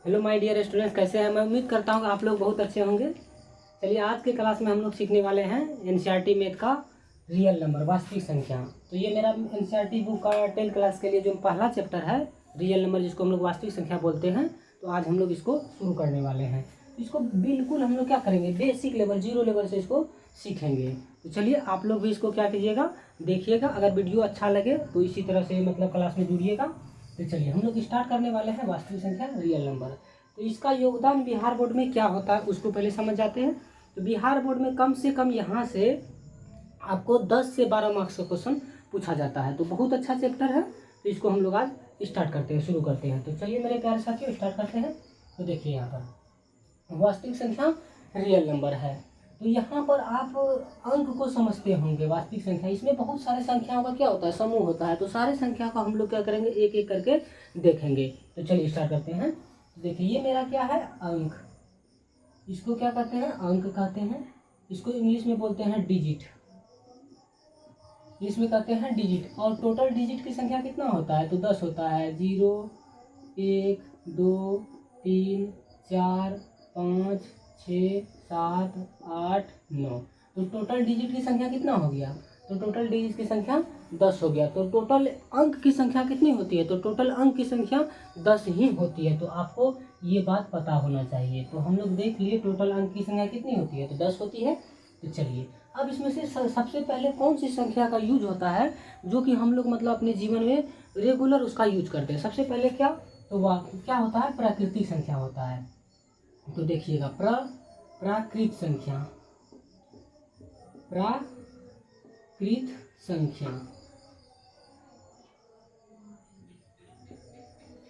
Hello my dear students, कैसे हैं? मैं उम्मीद करता हूँ कि आप लोग बहुत अच्छे होंगे। चलिए, आज के क्लास में हम लोग सीखने वाले हैं एनसीईआरटी मैथ का रियल नंबर, वास्तविक संख्या। तो ये मेरा एनसीईआरटी बुक का 10th क्लास के लिए जो पहला चैप्टर है रियल नंबर, जिसको हम लोग वास्तविक संख्या बोलते हैं। तो आज हम लोग इसको शुरू करने वाले हैं। तो इसको बिल्कुल हम लोग क्या करेंगे, बेसिक लेवल, 0 लेवल से इसको सीखेंगे। तो चलिए, आप लोग भी इसको क्या कीजिएगा, देखिएगा। अगर वीडियो अच्छा लगे तो इसी तरह से मतलब क्लास में जुड़िएगा। तो चलिए, हम लोग स्टार्ट करने वाले हैं वास्तविक संख्या रियल नंबर। तो इसका योगदान बिहार बोर्ड में क्या होता है उसको पहले समझ जाते हैं। तो बिहार बोर्ड में कम से कम यहाँ से आपको 10 से 12 मार्क्स का क्वेश्चन पूछा जाता है। तो बहुत अच्छा चैप्टर है। तो इसको हम लोग आज स्टार्ट करते हैं, शुरू करते हैं। तो चलिए मेरे प्यारे साथियों, स्टार्ट करते हैं। तो देखिए, यहाँ पर वास्तविक संख्या रियल नंबर है। तो यहाँ पर आप अंक को समझते होंगे। वास्तविक संख्या, इसमें बहुत सारे संख्याओं का क्या होता है, समूह होता है। तो सारे संख्या का हम लोग क्या करेंगे, एक एक करके देखेंगे। तो चलिए स्टार्ट करते हैं। तो देखिए, ये मेरा क्या है, अंक। इसको क्या कहते हैं, अंक कहते हैं। इसको इंग्लिश में बोलते हैं डिजिट, इसमें कहते हैं डिजिट। और टोटल डिजिट की संख्या कितना होता है, तो 10 होता है। 0 1 2 3 4 5 6 7 8 9। तो टोटल डिजिट की संख्या कितना हो गया, तो टोटल डिजिट की संख्या 10 हो गया। तो टोटल अंक की संख्या कितनी होती है, तो टोटल अंक की संख्या 10 ही होती है। तो आपको ये बात पता होना चाहिए। तो हम लोग देख लिए टोटल अंक की संख्या कितनी होती है, तो 10 होती है। तो चलिए, अब इसमें से सबसे पहले कौन सी संख्या का यूज होता है जो कि हम लोग मतलब अपने जीवन में रेगुलर उसका यूज करते हैं। सबसे पहले क्या, तो वह क्या होता है, प्राकृतिक संख्या होता है। तो देखिएगा, प्राकृत संख्या, प्राकृत संख्या,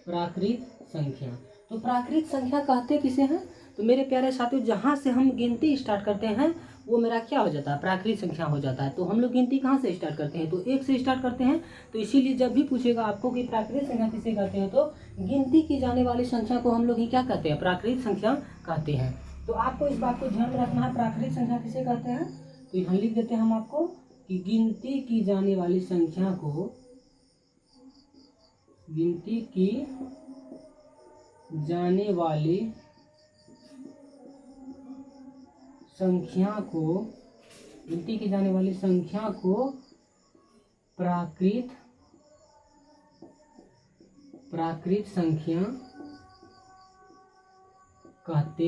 प्राकृत संख्या। तो प्राकृत संख्या कहते किसे हैं, तो मेरे प्यारे साथियों, जहाँ से हम गिनती स्टार्ट करते हैं वो मेरा क्या हो जाता है, प्राकृत संख्या हो जाता है। तो हम लोग गिनती कहाँ से स्टार्ट करते हैं, तो 1 से स्टार्ट करते हैं। तो इसीलिए जब भी पूछेगा आपको कि प्राकृत संख्या किसे कहते हैं, तो गिनती की जाने वाली संख्या को हम लोग ही क्या कहते हैं, प्राकृत संख्या कहते हैं। तो आपको इस बात को ध्यान में रखना है, प्राकृत संख्या किसे कहते हैं। तो यहाँ लिख देते हैं हम आपको कि गिनती की जाने वाली संख्या को, गिनती की जाने वाली संख्या को, गिनती की जाने वाली संख्या को प्राकृत संख्या कहते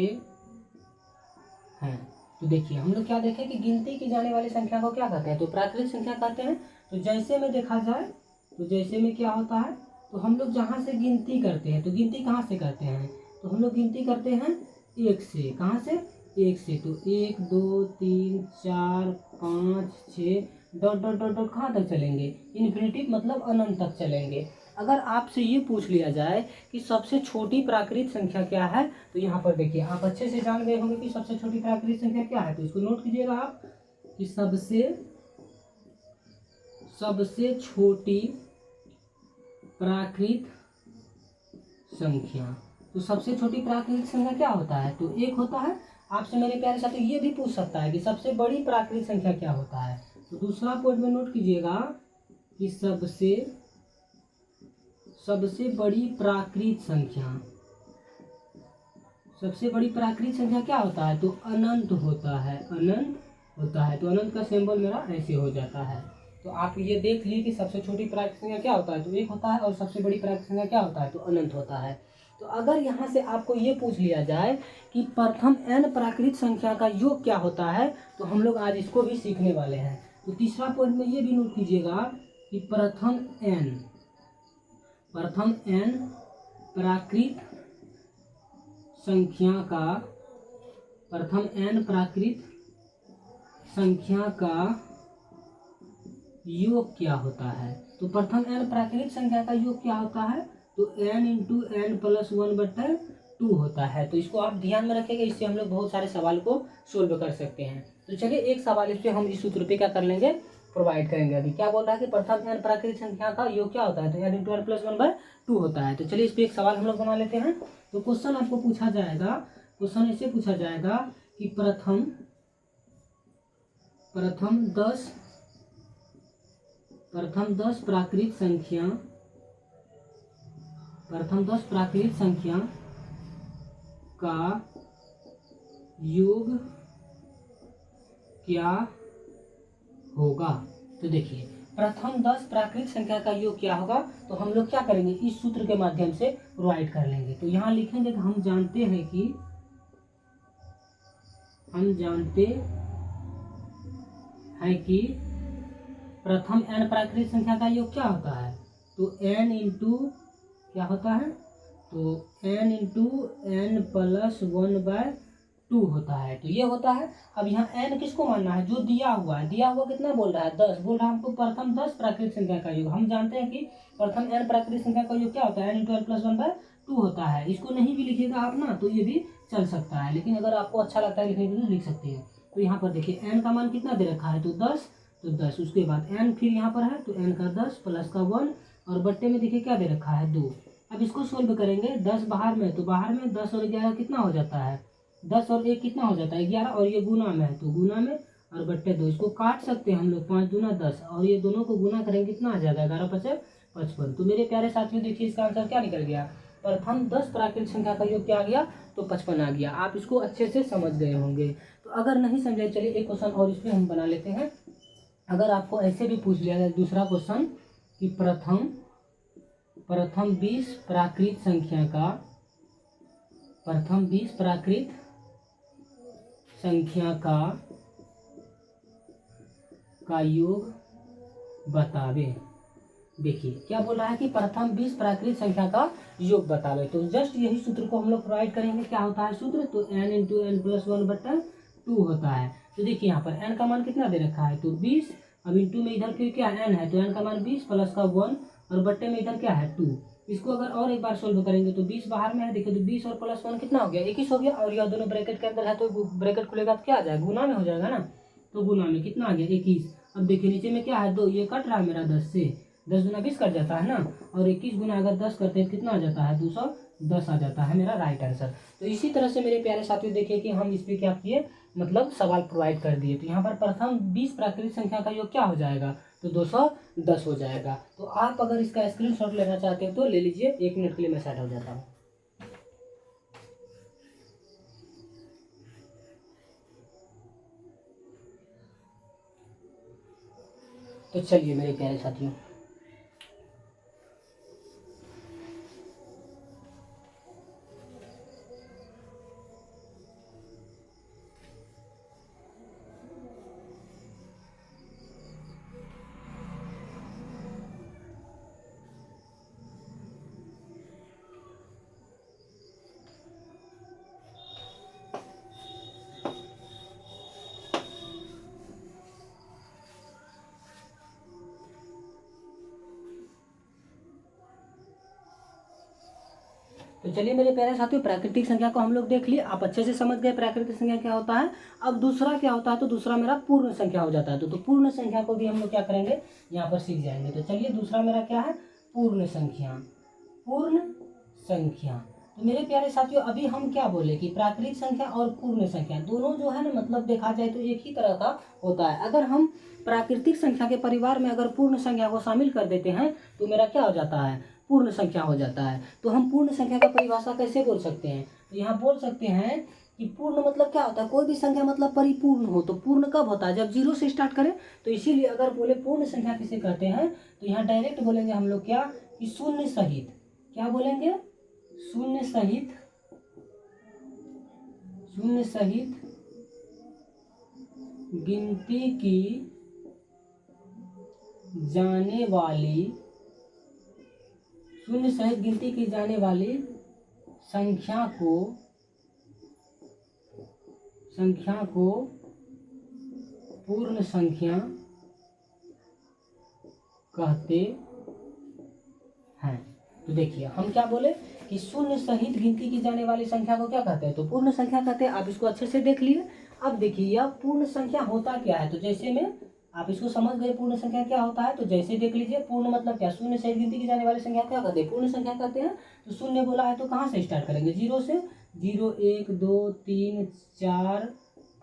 हैं। तो देखिए, हम लोग क्या देखें कि गिनती की जाने वाली संख्या को क्या कहते हैं, तो प्राकृत संख्या कहते हैं। तो जैसे में देखा जाए, तो जैसे में क्या होता है, तो हम लोग जहाँ से गिनती करते हैं, तो गिनती कहाँ से करते हैं, तो हम लोग गिनती करते हैं 1 से। कहाँ से, 1 से। तो 1 2 3 4 5 6 डॉट डॉट डॉट डॉट कहाँ तक चलेंगे, इन्फिनिटिव मतलब अनंत तक चलेंगे। अगर आपसे ये पूछ लिया जाए कि सबसे छोटी प्राकृत संख्या क्या है, तो यहाँ पर देखिए, आप अच्छे से जान गए होंगे कि सबसे छोटी प्राकृत संख्या क्या है। तो इसको नोट कीजिएगा आप कि सबसे छोटी प्राकृत संख्या। तो सबसे छोटी प्राकृत संख्या क्या होता है, तो 1 होता है। आपसे मेरे प्यारे साथियों ये भी पूछ सकता है कि सबसे बड़ी प्राकृत संख्या क्या होता है। तो दूसरा पॉइंट में नोट कीजिएगा कि सबसे बड़ी प्राकृत संख्या, सबसे बड़ी प्राकृत संख्या क्या होता है, तो अनंत होता है, अनंत होता है। तो अनंत का सिंबल मेरा ऐसे हो जाता है। तो आप ये देख लिए कि सबसे छोटी प्राकृत संख्या क्या होता है, तो 1 होता है। और सबसे बड़ी प्राकृत संख्या क्या होता है, तो अनंत होता है। तो अगर यहाँ से आपको ये पूछ लिया जाए कि प्रथम n प्राकृत संख्या का योग क्या होता है, तो हम लोग आज इसको भी सीखने वाले हैं। तो तीसरा पॉइंट में ये भी नोट कीजिएगा कि प्रथम n प्राकृत संख्या का, प्रथम n प्राकृत संख्या का योग क्या होता है। तो प्रथम n प्राकृत संख्या का योग क्या होता है, तो n इंटू n प्लस 1/2 होता है। तो इसको आप ध्यान में रखेंगे, इससे हम लोग बहुत सारे सवाल को सोल्व कर सकते हैं। तो चलिए, एक सवाल इस पे हम इस सूत्र पे क्या कर लेंगे, प्रोवाइड करेंगे। अभी क्या बोल रहा है कि प्रथम n प्राकृत संख्या का योग क्या होता है, तो n इंटू n प्लस 1/2 होता है। तो चलिए, इस पे एक सवाल हम लोग बना लेते हैं। तो क्वेश्चन आपको पूछा जाएगा, क्वेश्चन ऐसे पूछा जाएगा कि प्रथम 10 प्राकृत संख्या का योग क्या होगा। तो देखिए प्रथम 10 प्राकृत संख्या का योग क्या होगा, तो हम लोग क्या करेंगे, इस सूत्र के माध्यम से प्रोवाइड कर लेंगे। तो यहाँ लिखेंगे कि हम जानते हैं कि प्रथम n प्राकृत संख्या का योग क्या होता है, तो n इंटू क्या होता है, तो n इंटू n प्लस 1/2 होता है। तो ये होता है। अब यहाँ n किसको मानना है, जो दिया हुआ है, दिया हुआ कितना बोल रहा है, 10 बोल रहा है हमको, प्रथम 10 प्राकृत संख्या का योग। हम जानते हैं कि प्रथम n प्राकृत संख्या का योग क्या होता है, n इंटू n प्लस 1/2 होता है। इसको नहीं भी लिखिएगा आप ना, तो ये भी चल सकता है, लेकिन अगर आपको अच्छा लगता है लिखने के लिए लिख सकते हैं। तो यहाँ पर देखिए n का मान कितना दे रखा है, तो 10, तो 10, उसके बाद n फिर यहाँ पर है, तो n का 10 प्लस का 1 और बट्टे में देखिए क्या दे रखा है, 2। अब इसको सोल्व करेंगे, 10 बाहर में, तो बाहर में 10 और 11 कितना हो जाता है, 10 और 1 कितना हो जाता है, 11, और ये गुना में है, तो गुना में और बट्टे 2। इसको काट सकते हैं हम लोग, 5 दूना 10, और ये दोनों को गुना करेंगे कितना आ जाएगा, 11×5 = 55। तो मेरे प्यारे साथियों देखिए इसका आंसर क्या निकल गया, प्रथम 10 प्राकृत संख्या का योग क्या आ गया, तो 55 आ गया। आप इसको अच्छे से समझ गए होंगे। तो अगर नहीं समझे, चलिए एक क्वेश्चन और इस पर हम बना लेते हैं। अगर आपको ऐसे भी पूछ लिया जाए दूसरा क्वेश्चन कि प्रथम 20 प्राकृत संख्या का योग बतावे। देखिए क्या बोल रहा है कि प्रथम 20 प्राकृत संख्या का योग बतावे। तो जस्ट यही सूत्र को हम लोग प्रोवाइड करेंगे। क्या होता है सूत्र, तो n इंटू n प्लस 1/2 होता है। तो देखिए यहाँ पर n का मान कितना दे रखा है, तो 20। अब इंटू में इधर फिर क्या n है, तो n का मान 20 प्लस का 1 और बट्टे में इधर क्या है 2। इसको अगर और एक बार सोल्व करेंगे तो 20 बाहर में है, देखिए तो 20 और प्लस 1 कितना हो गया, 21 हो गया। और यह दोनों ब्रैकेट के अंदर है, तो ब्रैकेट खुलेगा तो क्या आ जाएगा, गुना में हो जाएगा ना। तो गुना में कितना आ गया, 21। अब देखिए नीचे में क्या है, 2, ये कट रहा है मेरा 10 से, 10 गुना 20 कट जाता है ना, और 21 गुना अगर 10 करते हैं कितना आ जाता है, 210 आ जाता है मेरा राइट आंसर। तो इसी तरह से मेरे प्यारे साथियों देखिए कि हम इस पर क्या किए, मतलब सवाल प्रोवाइड कर दिए। तो यहाँ पर प्रथम 20 प्राकृत संख्या का योग क्या हो जाएगा, तो 210 हो जाएगा। तो आप अगर इसका स्क्रीनशॉट लेना चाहते हो तो ले लीजिए, 1 मिनट के लिए मैं सेट हो जाता हूँ। तो चलिए मेरे प्यारे साथियों, तो चलिए मेरे प्यारे साथियों, प्राकृतिक संख्या को हम लोग देख लिए, आप अच्छे से समझ गए प्राकृतिक संख्या क्या होता है। अब दूसरा क्या होता है, तो दूसरा मेरा पूर्ण संख्या हो जाता है। तो पूर्ण संख्या को भी हम लोग क्या करेंगे, यहाँ पर सीख जाएंगे। तो चलिए दूसरा मेरा क्या है, पूर्ण संख्या। पूर्ण संख्या, तो मेरे प्यारे साथियों अभी हम क्या बोले कि प्राकृतिक संख्या और पूर्ण संख्या दोनों जो है ना, मतलब देखा जाए तो एक ही तरह का होता है। अगर हम प्राकृतिक संख्या के परिवार में अगर पूर्ण संख्या को शामिल कर देते हैं तो मेरा क्या हो जाता है, पूर्ण संख्या हो जाता है। तो हम पूर्ण संख्या का परिभाषा कैसे बोल सकते हैं, तो यहाँ बोल सकते हैं कि पूर्ण मतलब क्या होता है, कोई भी संख्या मतलब परिपूर्ण हो। तो पूर्ण कब होता है, जब 0 से स्टार्ट करें। तो इसीलिए अगर बोले पूर्ण संख्या किसे कहते हैं, तो यहाँ डायरेक्ट बोलेंगे हम लोग क्या, कि शून्य सहित, क्या बोलेंगे, शून्य सहित, शून्य सहित गिनती की जाने वाली, शून्य सहित गिनती की जाने वाली संख्या को पूर्ण संख्या कहते हैं। तो देखिए हम क्या बोले कि शून्य सहित गिनती की जाने वाली संख्या को क्या कहते हैं, तो पूर्ण संख्या कहते हैं। आप इसको अच्छे से देख लिए। अब देखिए यह पूर्ण संख्या होता क्या है, तो जैसे में आप इसको समझ गए पूर्ण संख्या क्या होता है। तो जैसे देख लीजिए, पूर्ण मतलब क्या, शून्य सहित गिनती की जाने वाली संख्या क्या कहते हैं, पूर्ण संख्या कहते हैं। तो शून्य बोला है तो कहाँ से स्टार्ट करेंगे, 0 से, 0 1 2 3 4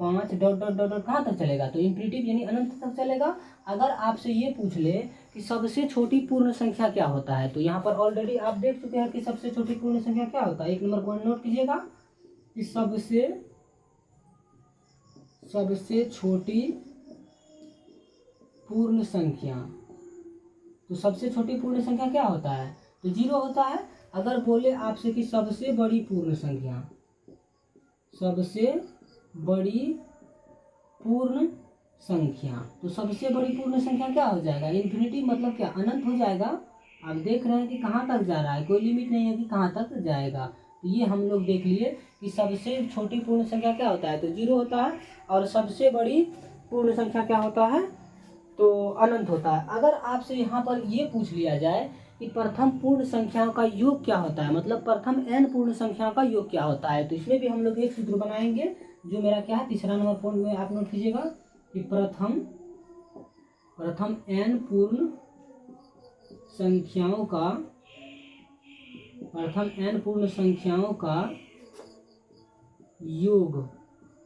5 डॉट डॉट डॉट डॉट कहाँ तक चलेगा, तो इंफिनिटिव यानी अनंत तक चलेगा। अगर आपसे ये पूछ ले कि सबसे छोटी पूर्ण संख्या क्या होता है, तो यहाँ पर ऑलरेडी आप देख चुके हैं कि सबसे छोटी पूर्ण संख्या क्या होता है। 1 नंबर पॉइंट नोट कीजिएगा, कि सबसे छोटी पूर्ण संख्या। तो सबसे छोटी पूर्ण संख्या क्या होता है? तो 0 होता है। अगर बोले आपसे कि सबसे बड़ी पूर्ण संख्या, सबसे बड़ी पूर्ण संख्या, तो सबसे बड़ी पूर्ण संख्या क्या हो जाएगा? इन्फिनिटी मतलब क्या? अनंत हो जाएगा। आप देख रहे हैं कि कहाँ तक जा रहा है, कोई लिमिट नहीं है कि कहाँ तक जाएगा। तो ये हम लोग देख लिए कि सबसे छोटी पूर्ण संख्या क्या होता है? तो 0 होता है। और सबसे बड़ी पूर्ण संख्या क्या होता है? तो अनंत होता है। अगर आपसे यहाँ पर ये पूछ लिया जाए कि प्रथम पूर्ण संख्याओं का योग क्या होता है, मतलब प्रथम n पूर्ण संख्याओं का योग क्या होता है, तो इसमें भी हम लोग एक सूत्र बनाएंगे, जो मेरा क्या है, तीसरा नंबर पॉइंट में आप नोट कीजिएगा कि प्रथम n पूर्ण संख्याओं का योग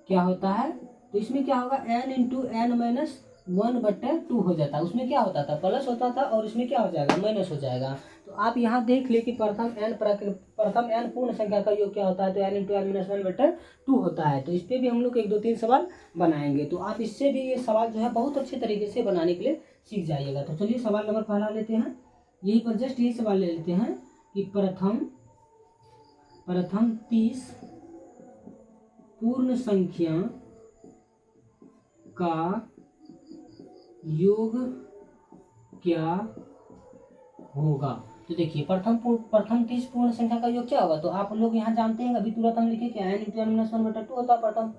क्या होता है। तो इसमें क्या होगा, n इंटू एन माइनस 1/2 हो जाता है। उसमें क्या होता था, प्लस होता था, और इसमें क्या हो जाएगा, माइनस हो जाएगा। तो आप यहाँ देख ले कि प्रथम n पूर्ण संख्या का योग क्या होता है, तो n इंटू एन माइनस 1/2 होता है। तो इस पर भी हम लोग 1 2 3 सवाल बनाएंगे। तो आप इससे भी ये सवाल जो है बहुत अच्छे तरीके से बनाने के लिए सीख जाइएगा। तो चलिए सवाल नंबर पहला लेते हैं। यहीं पर जस्ट यही सवाल ले लेते हैं कि प्रथम 30 पूर्ण संख्या का योग क्या होगा। तो देखिए प्रथम 30 पूर्ण संख्या का योग क्या होगा। तो आप लोग यहाँ जानते हैं, अभी तुरंत हम लिखे क्या, n इंटू एन माइनस 1/2 होता है प्रथम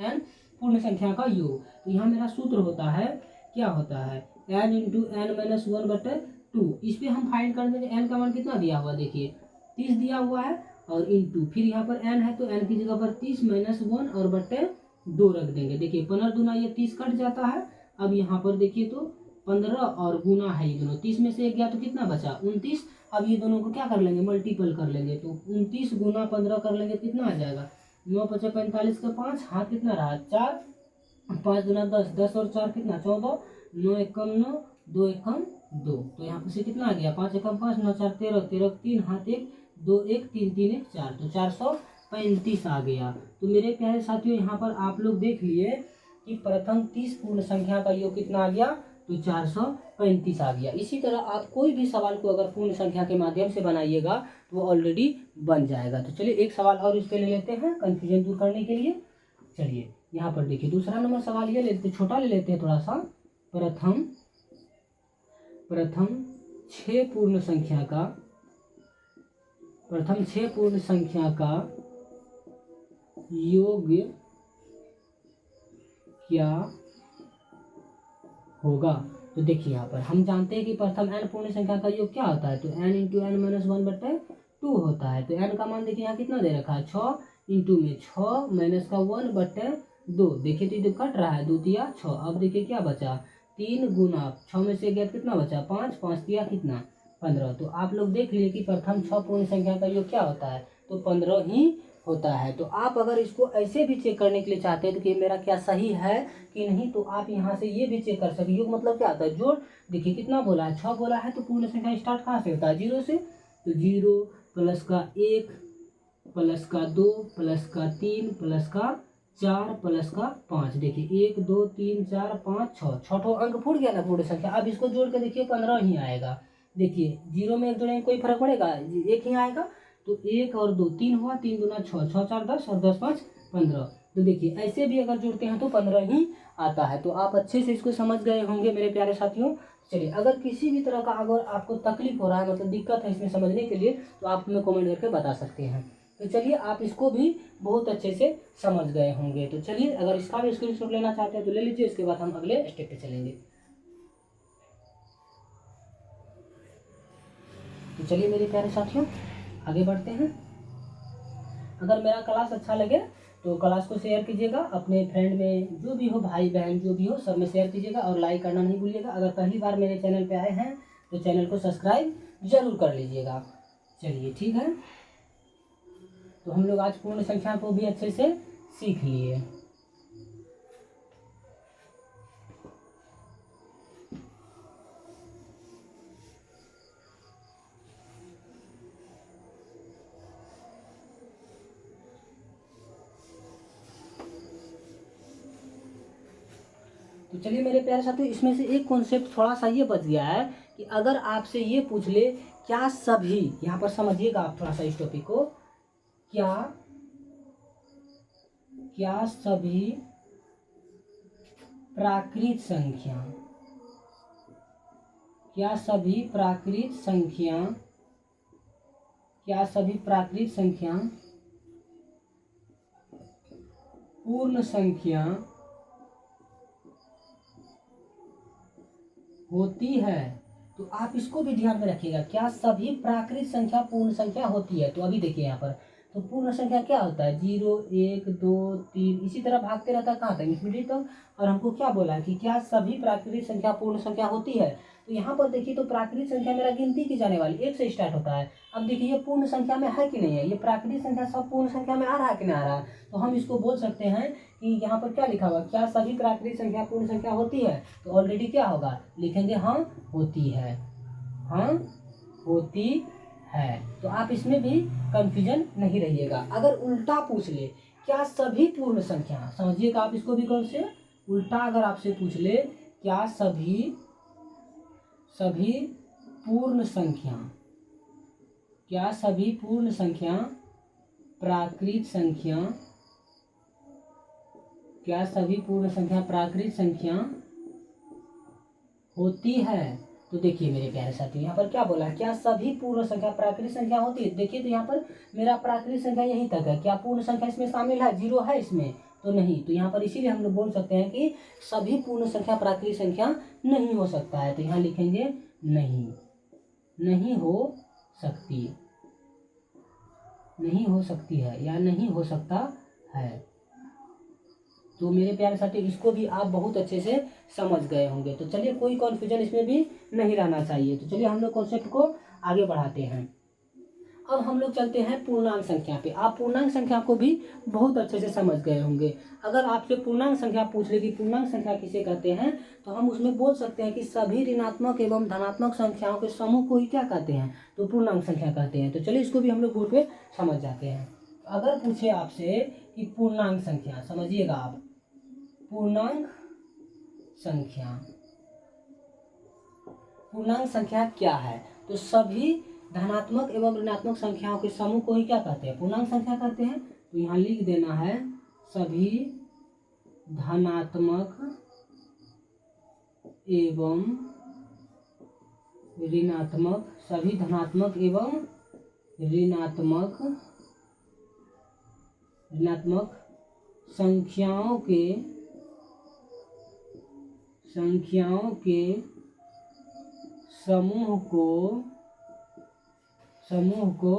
n पूर्ण संख्या का योग। तो यहाँ मेरा सूत्र होता है, क्या होता है, n इंटू एन माइनस 1/2। इस पर हम फाइंड कर देंगे n का मान कितना दिया हुआ, देखिए 30 दिया हुआ है, और इंटू फिर यहाँ पर n है, तो n की जगह पर 30 माइनस 1 और बट्टे 2 रख देंगे। देखिए 15 दूना ये 30 कट जाता है। अब यहाँ पर देखिए तो 15 और गुना है, ये दोनों 30 में से 1 गया तो कितना बचा, 29। अब ये दोनों को क्या कर लेंगे, मल्टीपल कर लेंगे। तो 29 गुना 15 कर लेंगे, कितना आ जाएगा, 9 × 5 = 45 का 5 हाथ कितना रहा 4, 5 दूना 10, 10 और 4 कितना 14, 9 एकम 9, 2 एकम 2। तो यहाँ पर से कितना आ गया, 5 एकम 5, 9 4 13, 13 3 हाथ 1, 2 1 3 3 1 4, तो 435 आ गया। तो मेरे प्यारे साथियों यहाँ पर आप लोग देख लिए कि प्रथम 30 पूर्ण संख्या का योग कितना आ गया, तो 435 आ गया। इसी तरह आप कोई भी सवाल को अगर पूर्ण संख्या के माध्यम से बनाइएगा तो वो ऑलरेडी बन जाएगा। तो चलिए एक सवाल और इस पे ले लेते हैं कंफ्यूजन दूर करने के लिए। चलिए यहाँ पर देखिए दूसरा नंबर सवाल ये लेते, छोटा ले लेते हैं थोड़ा सा। प्रथम 6 पूर्ण संख्या का योग क्या होगा। तो देखिए यहाँ पर हम जानते हैं कि प्रथम n पूर्ण संख्या का योग क्या होता है, तो n इंटू एन माइनस 1/2 होता है। तो n का मान देखिए यहाँ कितना दे रखा है, 6 इंटू में 6 माइनस का 1/2। देखिए तो कट रहा है, 2 तिया 6। अब देखिए क्या बचा, 3 गुना 6 में से गया कितना बचा, 5, 5 तिया कितना 15। तो आप लोग देख लिए कि प्रथम 6 पूर्ण संख्या का योग क्या होता है, तो 15 ही होता है। तो आप अगर इसको ऐसे भी चेक करने के लिए चाहते हैं कि मेरा क्या सही है कि नहीं, तो आप यहाँ से ये भी चेक कर सकते। योग मतलब क्या होता है, जोड़। देखिए कितना बोला है, 6 बोला है, तो पूर्ण संख्या स्टार्ट कहाँ से होता है, 0 से। तो 0 प्लस का 1 प्लस का 2 प्लस का 3 प्लस का 4 प्लस का 5। देखिए 1 2 3 4 5 6, छठो अंक फूट गया ना पूर्ण संख्या। अब इसको जोड़ के देखिए 15 ही आएगा। देखिए 0 में 1 जोड़ेंगे कोई फर्क पड़ेगा, 1 ही आएगा। तो 1 और 2 3 हुआ, 3 दूना 6, 6 4 10 और 10 5 15। तो देखिए ऐसे भी अगर जोड़ते हैं तो 15 ही आता है। तो आप अच्छे से इसको समझ गए होंगे मेरे प्यारे साथियों। चलिए अगर किसी भी तरह का अगर आपको तकलीफ हो रहा है, मतलब दिक्कत है इसमें समझने के लिए, तो आप हमें कमेंट करके बता सकते हैं। तो चलिए आप इसको भी बहुत अच्छे से समझ गए होंगे। तो चलिए अगर इसका भी स्क्रीनशॉट लेना चाहते हैं तो ले लीजिए, इसके बाद हम अगले स्टेप पे चलेंगे। तो चलिए मेरे प्यारे साथियों आगे बढ़ते हैं। अगर मेरा क्लास अच्छा लगे तो क्लास को शेयर कीजिएगा, अपने फ्रेंड में जो भी हो, भाई बहन जो भी हो, सब में शेयर कीजिएगा और लाइक करना नहीं भूलिएगा। अगर पहली बार मेरे चैनल पे आए हैं तो चैनल को सब्सक्राइब जरूर कर लीजिएगा। चलिए ठीक है, तो हम लोग आज पूर्ण संख्या को भी अच्छे से सीख लिए। तो चलिए मेरे प्यारे साथियों, इसमें से एक कॉन्सेप्ट थोड़ा सा ये बच गया है कि अगर आपसे ये पूछ ले क्या सभी, यहाँ पर समझिएगा आप थोड़ा सा इस टॉपिक को, क्या सभी प्राकृत संख्या, क्या सभी प्राकृत संख्या पूर्ण संख्या होती है। तो आप इसको भी ध्यान में रखिएगा, क्या सभी प्राकृत संख्या पूर्ण संख्या होती है। तो अभी देखिए यहाँ पर, तो पूर्ण संख्या क्या होता है, 0 1 2 3 इसी तरह भागते रहता है कहाँ तक, इंफिनिटी तक। और हमको क्या बोला कि क्या सभी प्राकृत संख्या पूर्ण संख्या होती है। तो यहाँ पर देखिए, तो प्राकृत संख्या मेरा गिनती की जाने वाली 1 से स्टार्ट होता है। अब देखिए ये पूर्ण संख्या में है कि नहीं है, ये प्राकृत संख्या सब पूर्ण संख्या में आ रहा है कि नहीं आ रहा है। तो हम इसको बोल सकते हैं कि यहाँ पर क्या लिखा हुआ, क्या सभी प्राकृत संख्या पूर्ण संख्या होती है। तो ऑलरेडी क्या होगा, लिखेंगे हाँ होती है, हाँ होती है। तो आप इसमें भी कंफ्यूजन नहीं रहिएगा। अगर उल्टा पूछ ले क्या सभी पूर्ण संख्या, समझिएगा आप इसको भी कौन से, उल्टा अगर आपसे पूछ ले क्या सभी पूर्ण संख्या, क्या सभी पूर्ण संख्या प्राकृत संख्या, क्या सभी पूर्ण संख्या प्राकृत संख्या होती है। तो देखिए मेरे प्यारे साथी, यहाँ पर क्या बोला, क्या सभी पूर्ण संख्या प्राकृत संख्या होती है। देखिए तो यहाँ पर मेरा प्राकृत संख्या यहीं तक है, क्या पूर्ण संख्या इसमें शामिल है, 0 है इसमें, तो नहीं। तो यहाँ पर इसीलिए हम लोग बोल सकते हैं कि सभी पूर्ण संख्या प्राकृत संख्या नहीं हो सकता है। तो यहाँ लिखेंगे नहीं हो सकती है या नहीं हो सकता है। तो मेरे प्यारे साथी, इसको भी आप बहुत अच्छे से समझ गए होंगे। तो चलिए कोई कॉन्फ्यूजन इसमें भी नहीं रहना चाहिए। तो चलिए हम लोग कॉन्सेप्ट को आगे बढ़ाते हैं। अब हम लोग चलते हैं पूर्णांक संख्या पे। आप पूर्णांक संख्या को भी बहुत अच्छे से समझ गए होंगे। अगर आपसे पूर्णांक संख्या पूछ ले कि पूर्णांक संख्या किसे कहते हैं, तो हम उसमें बोल सकते हैं कि सभी ऋणात्मक एवं धनात्मक संख्याओं के समूह को ही क्या कहते हैं, तो पूर्णांक संख्या कहते हैं। तो चलिए इसको भी हम लोग बोर्ड पे समझ जाते हैं। अगर पूछे आपसे कि पूर्णांक संख्या, समझिएगा आप, पूर्णांक संख्या क्या है। तो सभी धनात्मक एवं ऋणात्मक संख्याओं के समूह को ही क्या कहते हैं, पूर्णांक संख्या कहते हैं। तो यहाँ लिख देना है सभी धनात्मक एवं ऋणात्मक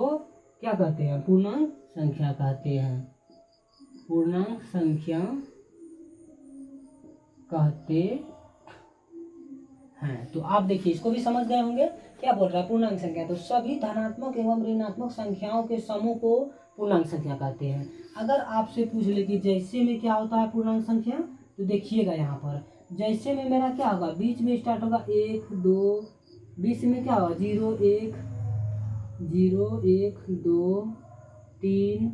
संख्याओं के समूह को क्या कहते हैं, पूर्णांक संख्या कहते हैं, पूर्णांक संख्या कहते हैं। तो आप देखिए इसको भी समझ गए होंगे, क्या बोल रहा है पूर्णांक संख्या। तो सभी धनात्मक एवं ऋणात्मक संख्याओं के समूह को पूर्णांक संख्या कहते हैं। अगर आपसे पूछ ले कि जैसे में क्या होता है पूर्णांक संख्या, तो देखिएगा यहाँ पर जैसे में मेरा क्या होगा, बीच में स्टार्ट होगा 1 2, बीच में क्या होगा 0 1 2 3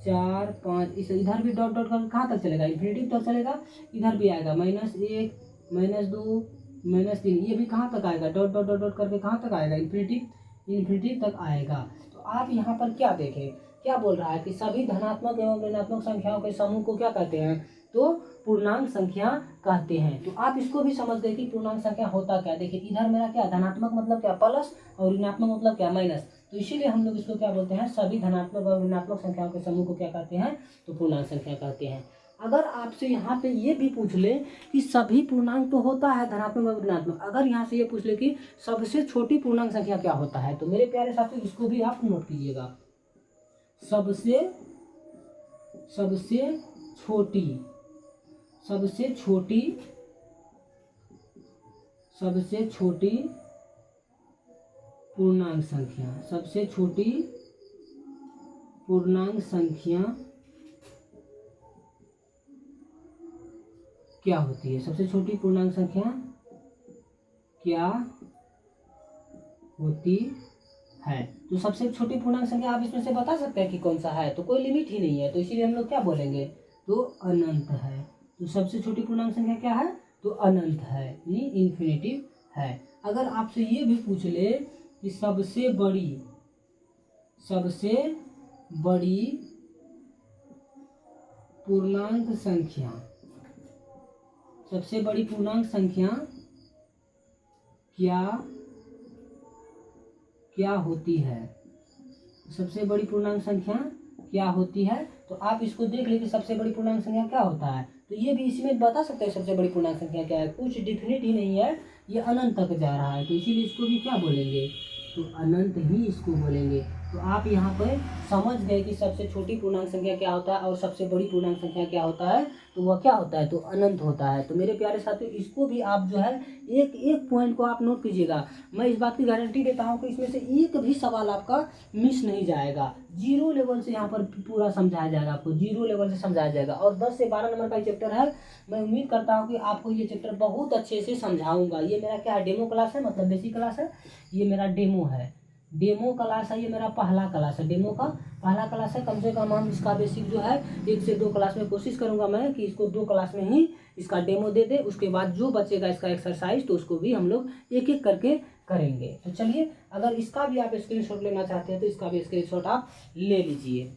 4 5, इस इधर भी डॉट डॉट कर कहाँ तक चलेगा, इन्फिनिटी तक चलेगा। इधर भी आएगा -1 -2 -3, ये भी कहाँ तक आएगा, डॉट डॉट डॉट डॉट करके कहाँ तक आएगा, इन्फिनिटी तक आएगा। तो आप यहाँ पर क्या देखें, क्या बोल रहा है कि सभी धनात्मक एवं ऋणात्मक संख्याओं के समूह को क्या कहते हैं, तो पूर्णांक संख्या कहते हैं। तो आप इसको भी समझ गए कि पूर्णांक संख्या होता क्या। देखिए इधर मेरा क्या, धनात्मक मतलब क्या प्लस, और ऋणात्मक मतलब क्या माइनस। तो इसीलिए हम लोग इसको क्या बोलते हैं, सभी धनात्मक और ऋणात्मक संख्याओं के समूह को क्या कहते हैं, तो पूर्णांक संख्या कहते हैं। अगर आपसे यहाँ पे ये भी पूछ ले कि सभी पूर्णांक तो होता है धनात्मक और ऋणात्मक, अगर यहाँ से ये पूछ ले कि सबसे छोटी पूर्णांक संख्या क्या होता है, तो मेरे प्यारे साथियों इसको भी आप नोट कीजिएगा। सबसे छोटी पूर्णांक संख्या, सबसे छोटी पूर्णांक संख्या क्या होती है, सबसे छोटी पूर्णांक संख्या क्या होती है। तो सबसे छोटी पूर्णांक संख्या आप इसमें से बता सकते हैं कि कौन सा है, तो कोई लिमिट ही नहीं है। तो इसीलिए हम लोग क्या बोलेंगे, तो अनंत है। तो सबसे छोटी पूर्णांक संख्या क्या है, तो अनंत है, ये इन्फिनेटिव है। अगर आपसे ये भी पूछ ले कि सबसे बड़ी पूर्णांक संख्या, सबसे बड़ी पूर्णांक संख्या क्या होती है, सबसे बड़ी पूर्णांक संख्या क्या होती है, तो आप इसको देख ले कि सबसे बड़ी पूर्णांक संख्या क्या होता है। तो ये भी इसमें बता सकते हैं सबसे बड़ी पूर्णांक संख्या क्या है, कुछ डिफिनिट ही नहीं है, ये अनंत तक जा रहा है, तो इसीलिए इसको भी क्या बोलेंगे, तो अनंत ही इसको बोलेंगे। तो आप यहाँ पर समझ गए कि सबसे छोटी पूर्णांक संख्या क्या होता है और सबसे बड़ी पूर्णांक संख्या क्या होता है, तो वह क्या होता है, तो अनंत होता है। तो मेरे प्यारे साथियों, इसको भी आप जो है एक एक पॉइंट को आप नोट कीजिएगा। मैं इस बात की गारंटी देता हूँ कि इसमें से एक भी सवाल आपका मिस नहीं जाएगा। जीरो लेवल से यहाँ पर पूरा समझाया जाएगा, आपको जीरो लेवल से समझाया जाएगा। और 10 से 12 नंबर का चैप्टर है। मैं उम्मीद करता हूँ कि आपको ये चैप्टर बहुत अच्छे से समझाऊंगा। ये मेरा क्या है, डेमो क्लास है, मतलब बेसिक क्लास है, ये मेरा डेमो है, डेमो क्लास है, ये मेरा पहला क्लास है, डेमो का पहला क्लास है। कम से कम हम इसका बेसिक जो है 1 से 2 क्लास में कोशिश करूंगा मैं कि इसको 2 क्लास में ही इसका डेमो दे दे। उसके बाद जो बचेगा इसका एक्सरसाइज, तो उसको भी हम लोग एक एक करके करेंगे। तो चलिए, अगर इसका भी आप स्क्रीनशॉट लेना चाहते हैं तो इसका भी स्क्रीनशॉट आप ले लीजिए।